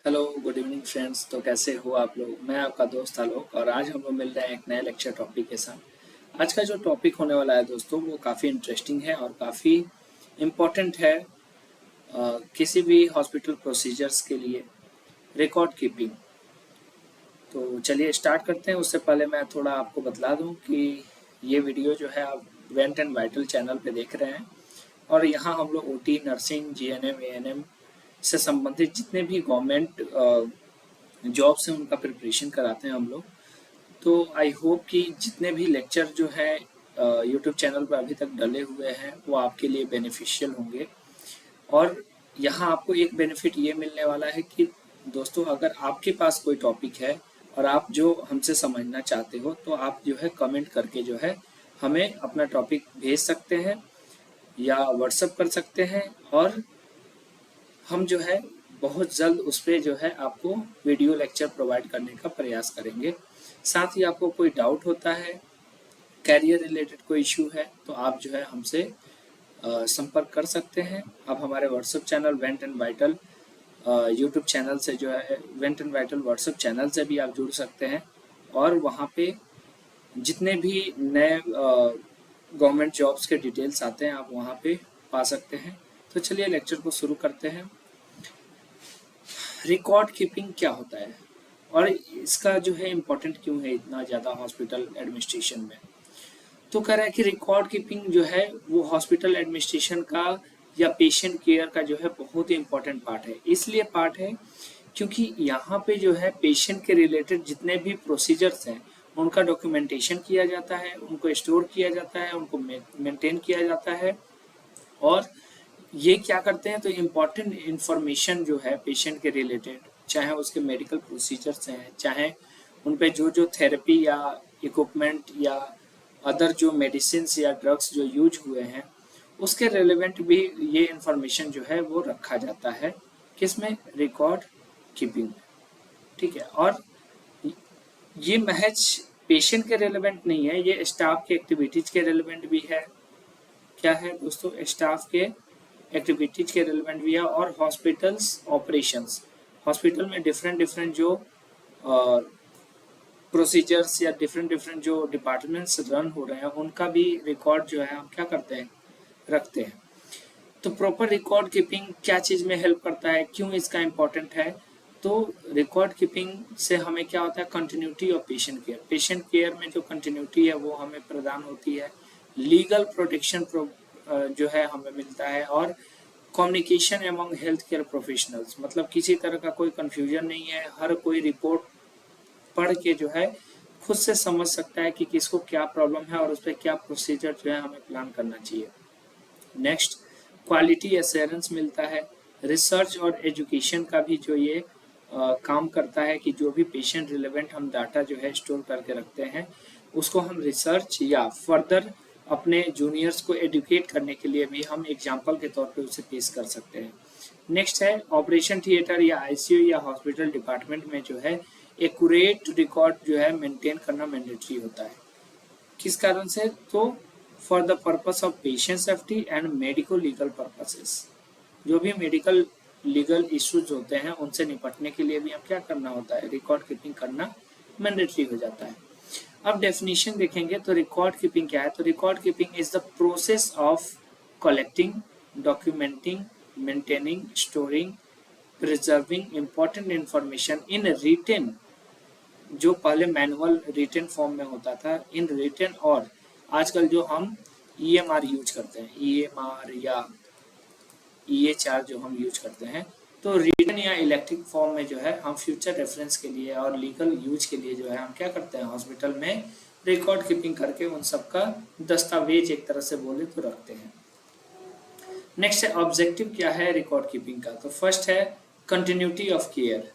Hello good evening friends. तो कैसे हो आप लोग। मैं आपका दोस्त आलोक और आज हम लोग मिल रहे हैं एक नए लेक्चर टॉपिक के साथ। आज का जो टॉपिक होने वाला है दोस्तों वो काफ़ी इंटरेस्टिंग है और काफ़ी इम्पोर्टेंट है किसी भी हॉस्पिटल प्रोसीजर्स के लिए, रिकॉर्ड कीपिंग। तो चलिए स्टार्ट करते हैं। उससे पहले मैं थोड़ा आपको बतला दूं कि ये वीडियो जो है आप वेंट एंड वाइटल चैनल पे देख रहे हैं और यहाँ हम लोग ओटी, नर्सिंग, जीएनएम, एएनएम से संबंधित जितने भी गवर्नमेंट जॉब से उनका प्रिपरेशन कराते हैं हम लोग। तो आई होप कि जितने भी लेक्चर जो है यूट्यूब चैनल पर अभी तक डले हुए हैं वो आपके लिए बेनिफिशियल होंगे। और यहाँ आपको एक बेनिफिट ये मिलने वाला है कि दोस्तों अगर आपके पास कोई टॉपिक है और आप जो हमसे समझना चाहते हो तो आप जो है कमेंट करके जो है हमें अपना टॉपिक भेज सकते हैं या व्हाट्सअप कर सकते हैं और हम जो है बहुत जल्द उस पर जो है आपको वीडियो लेक्चर प्रोवाइड करने का प्रयास करेंगे। साथ ही आपको कोई डाउट होता है, कैरियर रिलेटेड कोई इशू है तो आप जो है हमसे संपर्क कर सकते हैं। आप हमारे WhatsApp channel went and vital YouTube channel से जो है went and vital WhatsApp channel से भी आप जुड़ सकते हैं और वहाँ पे जितने भी नए गवर्नमेंट जॉब्स के डिटेल्स आते हैं आप वहाँ पे पा सकते हैं। तो चलिए लेक्चर को शुरू करते हैं। रिकॉर्ड कीपिंग क्या होता है और इसका जो है इम्पोर्टेंट क्यों है इतना ज़्यादा हॉस्पिटल एडमिनिस्ट्रेशन में। तो कह रहा है कि रिकॉर्ड कीपिंग जो है वो हॉस्पिटल एडमिनिस्ट्रेशन का या पेशेंट केयर का जो है बहुत ही इम्पोर्टेंट पार्ट है। इसलिए पार्ट है क्योंकि यहाँ पे जो है पेशेंट के रिलेटेड जितने भी प्रोसीजर्स हैं उनका डॉक्यूमेंटेशन किया जाता है, उनको स्टोर किया जाता है, उनको मेंटेन किया जाता है। और ये क्या करते हैं तो इम्पॉर्टेंट इंफॉर्मेशन जो है पेशेंट के रिलेटेड, चाहे उसके मेडिकल प्रोसीजर्स हैं, चाहे उन पे जो जो थेरेपी या इक्विपमेंट या अदर जो मेडिसिन या ड्रग्स जो यूज हुए हैं उसके रेलेवेंट भी ये इंफॉर्मेशन जो है वो रखा जाता है किसमें, रिकॉर्ड कीपिंग। ठीक है। और ये महज पेशेंट के रेलेवेंट नहीं है, ये स्टाफ के एक्टिविटीज के रेलेवेंट भी है। क्या है दोस्तों, स्टाफ के एक्टिविटीज के रेलेवेंट भी है और हॉस्पिटल्स ऑपरेशंस, हॉस्पिटल में डिफरेंट डिफरेंट जो प्रोसीजर्स या डिफरेंट डिफरेंट जो डिपार्टमेंट्स रन हो रहे हैं उनका भी रिकॉर्ड जो है हम क्या करते हैं, रखते हैं। तो प्रॉपर रिकॉर्ड कीपिंग क्या चीज़ में हेल्प करता है, क्यों इसका इम्पोर्टेंट है। तो रिकॉर्ड कीपिंग से हमें क्या होता है, continuity of patient care, patient care में जो कंटिन्यूटी है वो हमें प्रदान होती है। लीगल प्रोटेक्शन जो है हमें मिलता है और communication among health care professionals, मतलब किसी तरह का कोई कंफ्यूजन नहीं है, हर कोई रिपोर्ट पढ़ के जो है खुद से समझ सकता है कि किसको क्या प्रॉब्लम है और उस पर क्या प्रोसीजर जो है हमें प्लान करना चाहिए। नेक्स्ट, क्वालिटी एश्योरेंस मिलता है। रिसर्च और एजुकेशन का भी जो ये काम करता है कि जो भी पेशेंट रिलेवेंट हम डाटा जो है स्टोर करके रखते हैं उसको हम रिसर्च या फर्दर अपने जूनियर्स को एडुकेट करने के लिए भी हम एग्जाम्पल के तौर पे उसे पेश कर सकते हैं। नेक्स्ट है ऑपरेशन थिएटर या आईसीयू या हॉस्पिटल डिपार्टमेंट में जो है एक्यूरेट रिकॉर्ड जो है मेंटेन करना मैंडेटरी होता है। किस कारण से, तो for the purpose of patient safety and medico legal purposes, जो भी मेडिकल लीगल इश्यूज होते हैं उनसे निपटने के लिए भी हम क्या करना होता है, रिकॉर्ड कीपिंग करना मैंडेटरी हो जाता है। अब डेफिनेशन देखेंगे तो रिकॉर्ड कीपिंग क्या है। तो record keeping is the process of collecting, documenting, maintaining, storing, preserving important information in written, जो पहले मैनुअल रिटेन फॉर्म में होता था, इन रिटेन, और आजकल जो हम ईएमआर यूज करते हैं, ईएमआर या ईएचआर जो हम यूज करते हैं, तो रिटन या इलेक्ट्रिक फॉर्म में जो है हम फ्यूचर रेफरेंस के लिए और लीगल यूज के लिए जो है हम क्या करते हैं, हॉस्पिटल में रिकॉर्ड कीपिंग करके उन सब का दस्तावेज एक तरह से बोले तो रखते हैं। नेक्स्ट है ऑब्जेक्टिव क्या है रिकॉर्ड कीपिंग का। तो फर्स्ट है कंटिन्यूटी ऑफ केयर,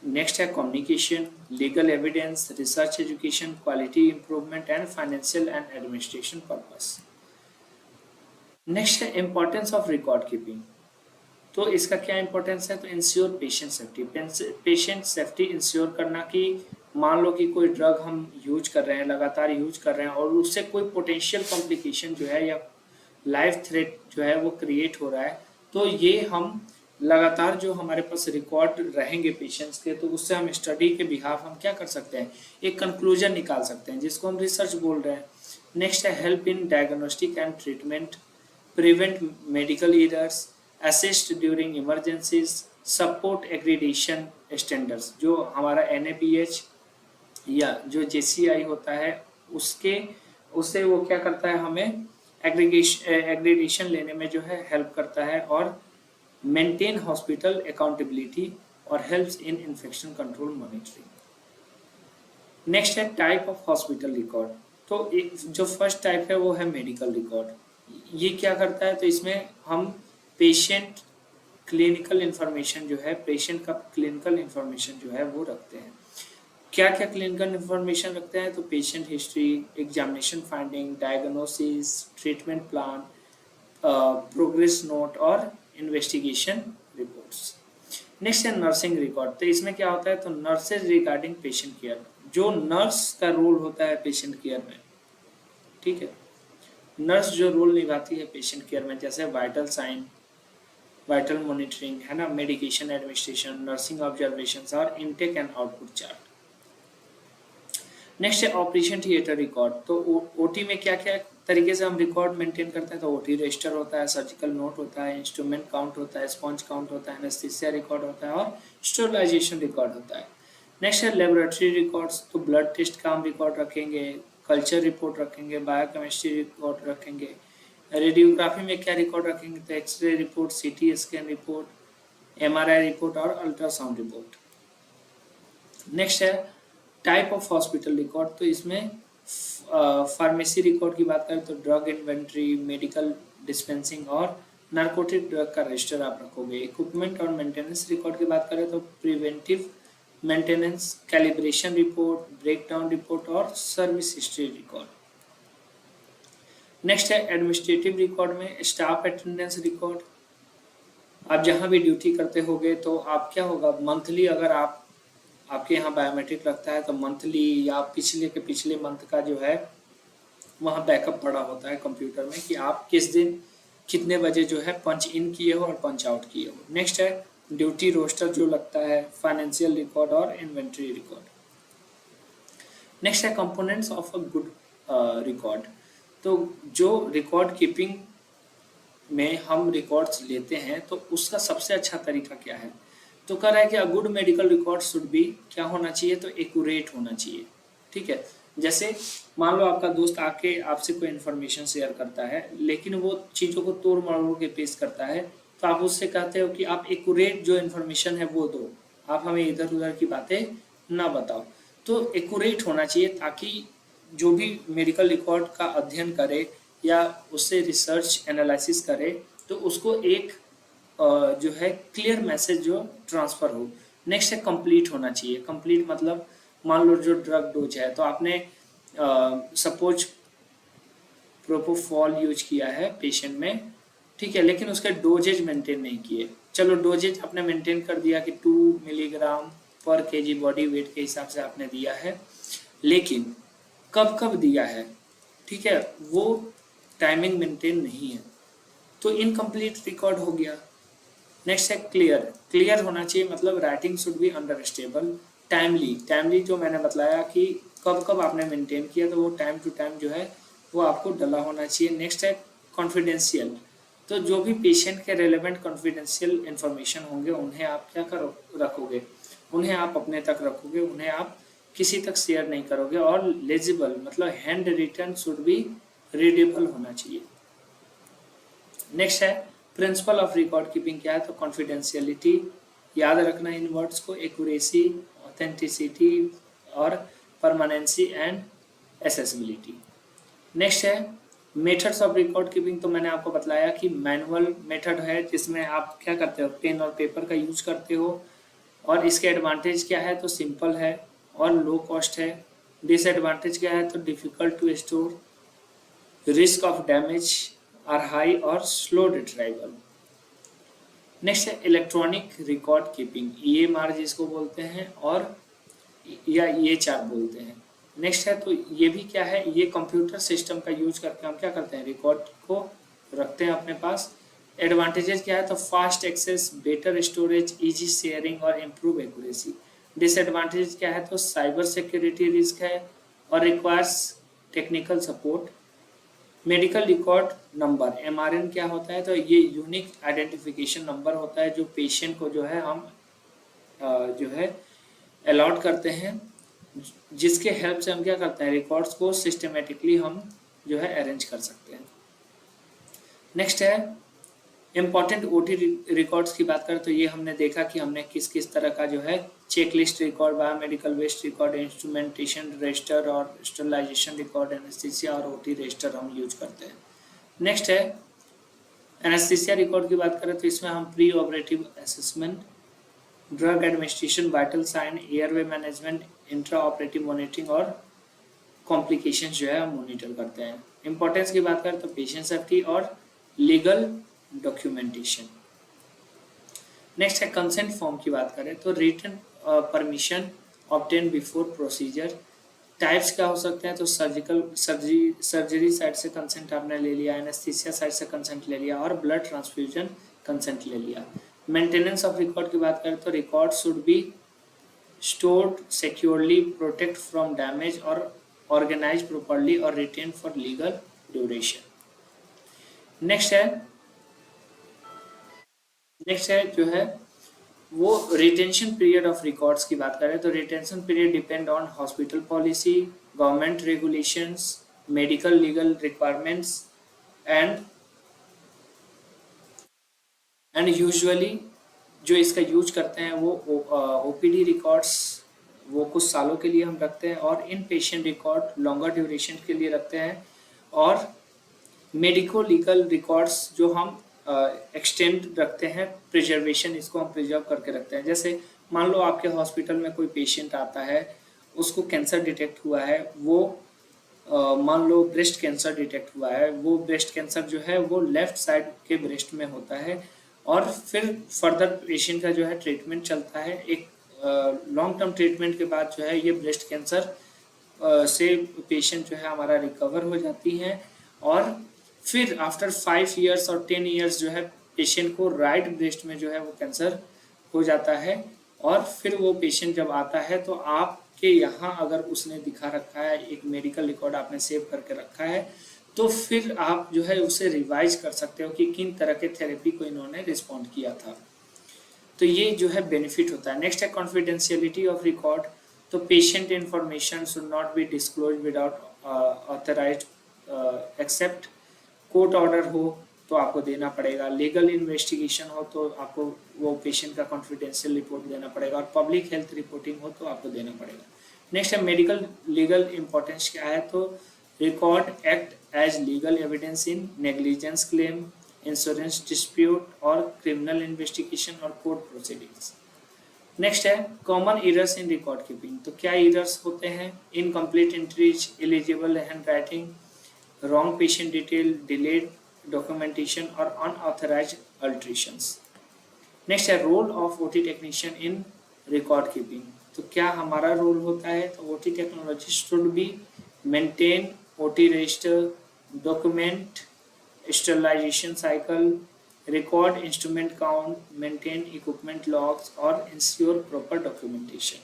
नेक्स्ट है communication, legal evidence, research education, quality improvement and financial and administration purpose. Next है इंपॉर्टेंस ऑफ रिकॉर्ड कीपिंग। तो इसका क्या इंपॉर्टेंस है, तो ensure patient safety, patient safety ensure करना कि मान लो कि कोई ड्रग हम यूज कर रहे हैं, लगातार यूज कर रहे हैं और उससे कोई पोटेंशियल कॉम्प्लिकेशन जो है या लाइफ थ्रेट जो है वो क्रिएट हो रहा है, तो ये हम लगातार जो हमारे पास रिकॉर्ड रहेंगे पेशेंट्स के, तो उससे हम स्टडी के बिहाफ हम क्या कर सकते हैं, एक कंक्लूजन निकाल सकते हैं, जिसको हम रिसर्च बोल रहे हैं। नेक्स्ट है help in diagnostic and treatment, prevent medical errors, assist during emergencies, support accreditation standards. जो हमारा NABH या जो JCI होता है उसके उससे वो क्या करता है, हमें एग्रीडेशन लेने में जो है हेल्प करता है, और मेंटेन हॉस्पिटल अकाउंटेबिलिटी और helps in infection control monitoring. Next है टाइप ऑफ हॉस्पिटल रिकॉर्ड। तो जो फर्स्ट टाइप है वो है मेडिकल रिकॉर्ड। ये क्या करता है, तो इसमें हम पेशेंट क्लिनिकल इंफॉर्मेशन जो है, पेशेंट का क्लिनिकल इंफॉर्मेशन जो है वो रखते हैं। क्या क्या क्लिनिकल इंफॉर्मेशन रखते हैं, तो patient history, examination finding, diagnosis, treatment plan, progress note और इन्वेस्टिगेशन रिपोर्ट्स। नेक्स्ट है नर्सिंग रिकॉर्ड। तो इसमें क्या होता है, तो नर्सेज रिगार्डिंग पेशेंट केयर, जो नर्स का रोल होता है पेशेंट केयर में, ठीक है, नर्स जो रोल निभाती है पेशेंट केयर में, जैसे वाइटल साइन, वाइटल मॉनिटरिंग है ना, मेडिकेशन एडमिनिस्ट्रेशन, नर्सिंग ऑब्जर्वेशंस और intake and output chart. Next है ऑपरेशन थिएटर रिकॉर्ड। तो OT में क्या क्या तरीके से हम रिकॉर्ड मेंटेन करते हैं, तो OT रजिस्टर होता है, सर्जिकल नोट होता है, इंस्ट्रूमेंट काउंट होता है, स्पॉन्ज काउंट होता है, एनेस्थीसिया रिकॉर्ड होता है और स्टेरिलाइजेशन रिकॉर्ड होता है। नेक्स्ट है लेबोरेटरी रिकॉर्ड्स। तो ब्लड टेस्ट का हम रिकॉर्ड रखेंगे, कल्चर रिपोर्ट रखेंगे, बायोकेमिस्ट्री रिकॉर्ड रखेंगे। रेडियोग्राफी में क्या रिकॉर्ड रखेंगे, तो X-ray report, CT scan report, MRI report और अल्ट्रासाउंड रिपोर्ट। नेक्स्ट है टाइप ऑफ हॉस्पिटल रिकॉर्ड। तो इसमें फार्मेसी रिकॉर्ड की बात करें तो ड्रग इन्वेंट्री, मेडिकल डिस्पेंसिंग और नार्कोटिक ड्रग का रजिस्टर आप रखोगे। इक्विपमेंट और मेंटेनेंस रिकॉर्ड की बात करें तो preventive maintenance, calibration report, breakdown report और सर्विस हिस्ट्री रिकॉर्ड। नेक्स्ट है एडमिनिस्ट्रेटिव रिकॉर्ड में स्टाफ अटेंडेंस रिकॉर्ड। आप जहां भी ड्यूटी करते होगे तो आप क्या होगा, मंथली अगर आपके यहाँ बायोमेट्रिक लगता है तो मंथली या पिछले मंथ का जो है वहाँ बैकअप पड़ा होता है कंप्यूटर में कि आप किस दिन कितने बजे जो है पंच इन किए हो और पंच आउट किए हो। नेक्स्ट है ड्यूटी रोस्टर जो लगता है, फाइनेंशियल रिकॉर्ड और इन्वेंट्री रिकॉर्ड। नेक्स्ट है components of a good record. तो जो रिकॉर्ड कीपिंग में हम रिकॉर्ड्स लेते हैं तो उसका सबसे अच्छा तरीका क्या है, तो कह रहा है कि a good medical record should be क्या होना चाहिए, तो एक्यूरेट होना चाहिए। ठीक है, जैसे मान लो आपका दोस्त आके आपसे कोई इन्फॉर्मेशन शेयर करता है लेकिन वो चीज़ों को तोड़ मरोड़ के पेश करता है, तो आप उससे कहते हो कि आप एक्यूरेट जो इन्फॉर्मेशन है वो दो, आप हमें इधर उधर की बातें ना बताओ। तो एक्यूरेट होना चाहिए ताकि जो भी मेडिकल रिकॉर्ड का अध्ययन करे या उससे रिसर्च एनालिसिस करे तो उसको एक जो है क्लियर मैसेज जो ट्रांसफर हो। नेक्स्ट है कंप्लीट होना चाहिए। कंप्लीट मतलब मान लो जो ड्रग डोज है तो आपने सपोज प्रोपोफॉल यूज किया है पेशेंट में, ठीक है, लेकिन उसके डोजेज मेंटेन नहीं किए। चलो डोजेज आपने मेंटेन कर दिया कि 2 मिलीग्राम पर केजी बॉडी वेट के हिसाब से आपने दिया है, लेकिन कब कब दिया है, ठीक है, वो टाइमिंग मेंटेन नहीं है, तो इनकम्प्लीट रिकॉर्ड हो गया। नेक्स्ट है क्लियर। क्लियर होना चाहिए मतलब writing should be understandable. Timely, timely जो मैंने बताया कि कब कब आपने मेंटेन किया, तो वो टाइम टू टाइम जो है वो आपको डला होना चाहिए। नेक्स्ट है कॉन्फिडेंशियल। तो जो भी पेशेंट के रेलेवेंट कॉन्फिडेंशियल इंफॉर्मेशन होंगे उन्हें आप क्या करो रखोगे, उन्हें आप अपने तक रखोगे, उन्हें आप किसी तक शेयर नहीं करोगे। और लेजिबल मतलब hand written should be readable होना चाहिए। नेक्स्ट है प्रिंसिपल ऑफ रिकॉर्ड कीपिंग क्या है, तो कॉन्फिडेंशियलिटी, याद रखना इन वर्ड्स को, एक्यूरेसी, ऑथेंटिसिटी और परमानेंसी एंड एसेसिबिलिटी। नेक्स्ट है मेथड्स ऑफ रिकॉर्ड कीपिंग। तो मैंने आपको बताया कि मैनुअल मेथड है जिसमें आप क्या करते हो, पेन और पेपर का यूज करते हो, और इसके एडवांटेज क्या है, तो सिंपल है और लो कॉस्ट है। डिसएडवांटेज क्या है, तो difficult to store, risk of damage are high और स्लो रिट्राइवल। नेक्स्ट है इलेक्ट्रॉनिक रिकॉर्ड कीपिंग, EMR जिसको बोलते हैं और या EHR बोलते हैं। नेक्स्ट है तो ये भी क्या है, ये कंप्यूटर सिस्टम का यूज करके हम क्या करते हैं, रिकॉर्ड को रखते हैं अपने पास एडवांटेजेस क्या है, तो fast access, better storage, easy sharing और इम्प्रूव एक्यूरेसी। डिसएडवांटेज क्या है, तो साइबर सिक्योरिटी रिस्क है और requires technical support. Medical record number, MRN क्या होता है, तो ये यूनिक आइडेंटिफिकेशन नंबर होता है जो पेशेंट को जो है हम जो है अलॉट करते हैं, जिसके हेल्प से हम क्या करते हैं, रिकॉर्ड्स को सिस्टमेटिकली हम जो है अरेंज कर सकते हैं। नेक्स्ट है इम्पॉर्टेंट ओटी रिकॉर्ड्स की बात करें तो ये हमने देखा कि हमने किस किस तरह का जो है check list record, biomedical waste record, instrumentation register और स्टरलाइजेशन रिकॉर्ड, एनेस्थीसिया और ओटी रजिस्टर हम यूज करते हैं। नेक्स्ट है एनेस्थीसिया रिकॉर्ड की बात करें तो इसमें हम pre operative assessment, drug administration, vital sign, airway management, intra operative monitoring और कॉम्प्लिकेशन जो है हम मॉनिटर करते हैं। इंपॉर्टेंस की बात करें तो पेशेंट सेफ्टी और लीगल डॉक्यूमेंटेशन। नेक्स्ट है कंसेंट फॉर्म की बात करें तो written permission obtain before procedure. Types क्या हो सकते हैं, तो सर्जरी साइड से कंसेंट आपने ले लिया, एनेस्थीसिया साइड से कंसेंट ले लिया और ब्लड ट्रांसफ्यूजन कंसेंट ले लिया। मेंटेनेंस ऑफ रिकॉर्ड की बात करें तो record should be stored securely, protect from damage or organized properly or retained for legal duration. Next है जो है वो रिटेंशन पीरियड ऑफ रिकॉर्ड्स की बात करें तो retention period depend on hospital policy, government regulations, medical legal requirements and usually जो इसका यूज करते हैं वो ओपीडी रिकॉर्ड्स वो कुछ सालों के लिए हम रखते हैं और इन पेशेंट रिकॉर्ड लॉन्गर ड्यूरेशन के लिए रखते हैं और मेडिको लीगल रिकॉर्ड्स जो हम एक्सटेंड रखते हैं, प्रिजर्वेशन इसको हम प्रिजर्व करके रखते हैं। जैसे मान लो आपके हॉस्पिटल में कोई पेशेंट आता है, उसको कैंसर डिटेक्ट हुआ है, वो मान लो ब्रेस्ट कैंसर डिटेक्ट हुआ है, वो ब्रेस्ट कैंसर जो है वो लेफ्ट साइड के ब्रेस्ट में होता है और फिर फर्दर पेशेंट का जो है ट्रीटमेंट चलता है। एक लॉन्ग टर्म ट्रीटमेंट के बाद जो है ये ब्रेस्ट कैंसर से पेशेंट जो है हमारा रिकवर हो जाती है और फिर आफ्टर 5 इयर्स और 10 इयर्स जो है पेशेंट को राइट ब्रेस्ट में जो है वो कैंसर हो जाता है और फिर वो पेशेंट जब आता है तो आपके यहाँ अगर उसने दिखा रखा है, एक मेडिकल रिकॉर्ड आपने सेव करके रखा है, तो फिर आप जो है उसे रिवाइज कर सकते हो कि किन तरह के थेरेपी को इन्होंने रिस्पॉन्ड किया था। तो ये जो है बेनिफिट होता है। नेक्स्ट है कॉन्फिडेंशियलिटी ऑफ रिकॉर्ड, तो patient information should not be disclose without authorised except court order हो तो आपको देना पड़ेगा, लीगल इन्वेस्टिगेशन हो तो आपको वो पेशेंट का कॉन्फिडेंशियल रिपोर्ट देना पड़ेगा और पब्लिक हेल्थ रिपोर्टिंग हो तो आपको देना पड़ेगा। नेक्स्ट है मेडिकल लीगल इंपॉर्टेंस क्या है, तो record act as legal evidence in negligence claim, insurance dispute और क्रिमिनल इन्वेस्टिगेशन और कोर्ट प्रोसीडिंग्स। नेक्स्ट है common errors in record keeping, तो क्या एरर्स होते हैं, incomplete entries, illegible hand writing, wrong patient detail, delayed documentation और unauthorized alterations. Next है role of OT technician in record keeping, तो क्या हमारा रोल होता है, तो OT technology should be maintain OT register, document sterilization cycle, record instrument count, maintain equipment logs और ensure proper documentation.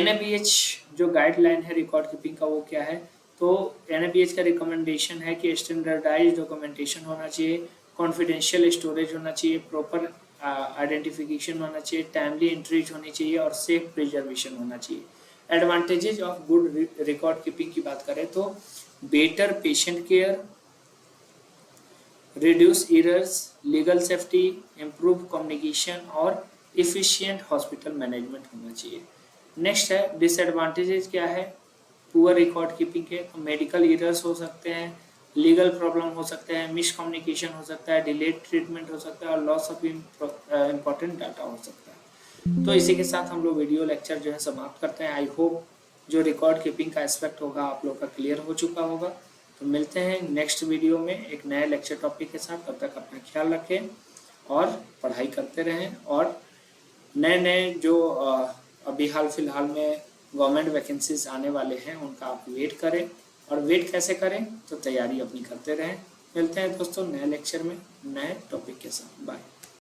NABH जो guideline है रिकॉर्ड कीपिंग का वो क्या है, तो NABH का रिकमेंडेशन है कि स्टैंडर्डाइज डॉक्यूमेंटेशन होना चाहिए, कॉन्फिडेंशियल स्टोरेज होना चाहिए, प्रॉपर आइडेंटिफिकेशन होना चाहिए, टाइमली एंट्रीज होनी चाहिए और सेफ प्रिजर्वेशन होना चाहिए। Advantages of good record keeping की बात करें तो better patient care, reduce errors, legal safety, improve communication और इफिशिएंट हॉस्पिटल मैनेजमेंट होना चाहिए। नेक्स्ट है डिसएडवांटेजेस क्या है पुअर रिकॉर्ड कीपिंग के, तो मेडिकल एरर्स हो सकते हैं, लीगल प्रॉब्लम हो सकते हैं, मिसकम्युनिकेशन हो सकता है, डिलेड ट्रीटमेंट हो सकता है और लॉस ऑफ इम्पोर्टेंट डाटा हो सकता है। तो इसी के साथ हम लोग वीडियो लेक्चर जो है समाप्त करते हैं। आई होप जो रिकॉर्ड कीपिंग का एस्पेक्ट होगा आप लोग का क्लियर हो चुका होगा। तो मिलते हैं नेक्स्ट वीडियो में एक नए लेक्चर टॉपिक के साथ। तब तक अपना ख्याल रखें और पढ़ाई करते रहें और नए नए जो अभी हाल फिलहाल में गवर्नमेंट वैकेंसीज आने वाले हैं उनका आप वेट करें। और वेट कैसे करें, तो तैयारी अपनी करते रहें। मिलते हैं दोस्तों नए लेक्चर में नए टॉपिक के साथ। बाय।